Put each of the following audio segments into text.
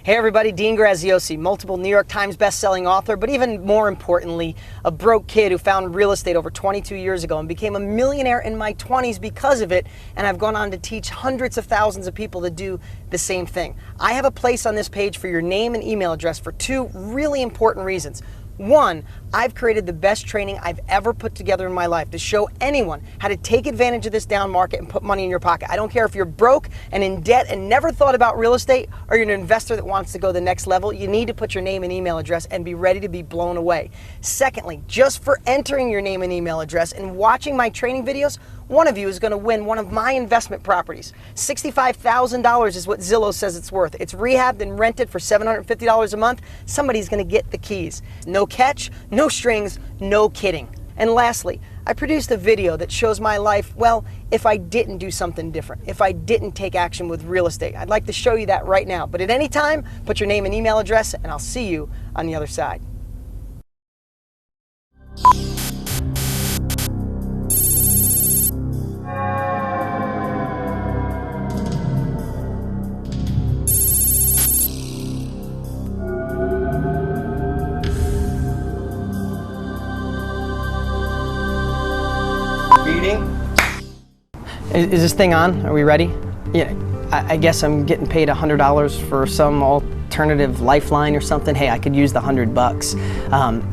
Hey everybody, Dean Graziosi, multiple New York Times best-selling author, but even more importantly, a broke kid who found real estate over 22 years ago and became a millionaire in my 20s because of it, and I've gone on to teach hundreds of thousands of people to do the same thing. I have a place on this page for your name and email address for two really important reasons. One, I've created the best training I've ever put together in my life to show anyone how to take advantage of this down market and put money in your pocket. I don't care if you're broke and in debt and never thought about real estate, or you're an investor that wants to go the next level. You need to put your name and email address and be ready to be blown away. Secondly, just for entering your name and email address and watching my training videos, one of you is going to win one of my investment properties. $65,000 is what Zillow says it's worth. It's rehabbed and rented for $750 a month. Somebody's going to get the keys. No catch, no strings, no kidding. And lastly, I produced a video that shows my life, well, if I didn't do something different, if I didn't take action with real estate. I'd like to show you that right now. But at any time, put your name and email address, and I'll see you on the other side. Is this thing on? Are we ready? Yeah, I guess I'm getting paid $100 for some alternative lifeline or something. Hey, I could use the $100.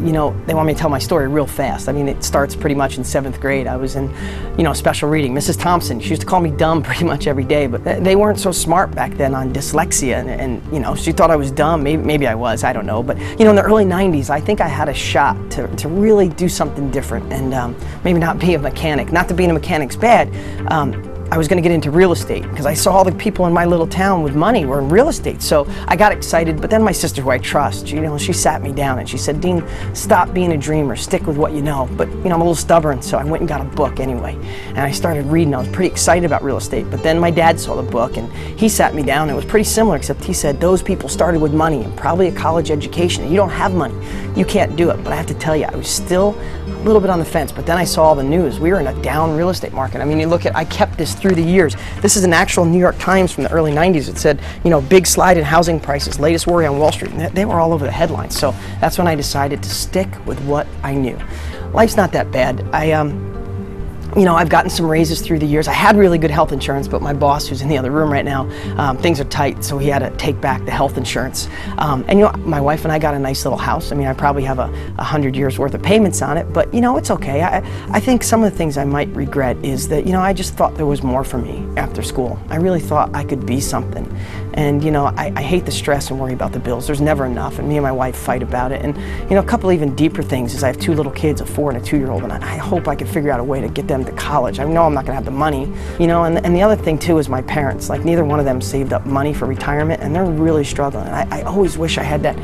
You know, they want me to tell my story real fast. I mean, it starts pretty much in 7th grade. I was in, special reading. Mrs. Thompson, she used to call me dumb pretty much every day, but they weren't so smart back then on dyslexia, and she thought I was dumb. Maybe I was, I don't know. But, in the early 90s, I think I had a shot to really do something different and maybe not be a mechanic. Not that being a mechanic's bad. I was going to get into real estate because I saw all the people in my little town with money were in real estate. So I got excited, but then my sister, who I trust, she sat me down and she said, Dean, stop being a dreamer, stick with what you know. But I'm a little stubborn, so I went and got a book anyway. And I started reading. I was pretty excited about real estate, but then my dad saw the book and he sat me down. It was pretty similar, except he said, those people started with money and probably a college education, and you don't have money. You can't do it. But I have to tell you, I was still a little bit on the fence, but then I saw all the news. We were in a down real estate market. I mean, you look at, I kept this through the years. This is an actual New York Times from the early 90s. It said, big slide in housing prices, latest worry on Wall Street. And they were all over the headlines. So that's when I decided to stick with what I knew. Life's not that bad. I've gotten some raises through the years. I had really good health insurance, but my boss, who's in the other room right now, things are tight, so he had to take back the health insurance. My wife and I got a nice little house. I mean, I probably have 100 years worth of payments on it, but it's okay. I think some of the things I might regret is that, I just thought there was more for me after school. I really thought I could be something. And, I hate the stress and worry about the bills. There's never enough, and me and my wife fight about it. And, a couple even deeper things is I have 2 little kids, a 4 and a 2-year-old, and I hope I could figure out a way to get them to college. I know I'm not going to have the money, and the other thing too is my parents. Like, neither one of them saved up money for retirement, and they're really struggling. And I always wish I had that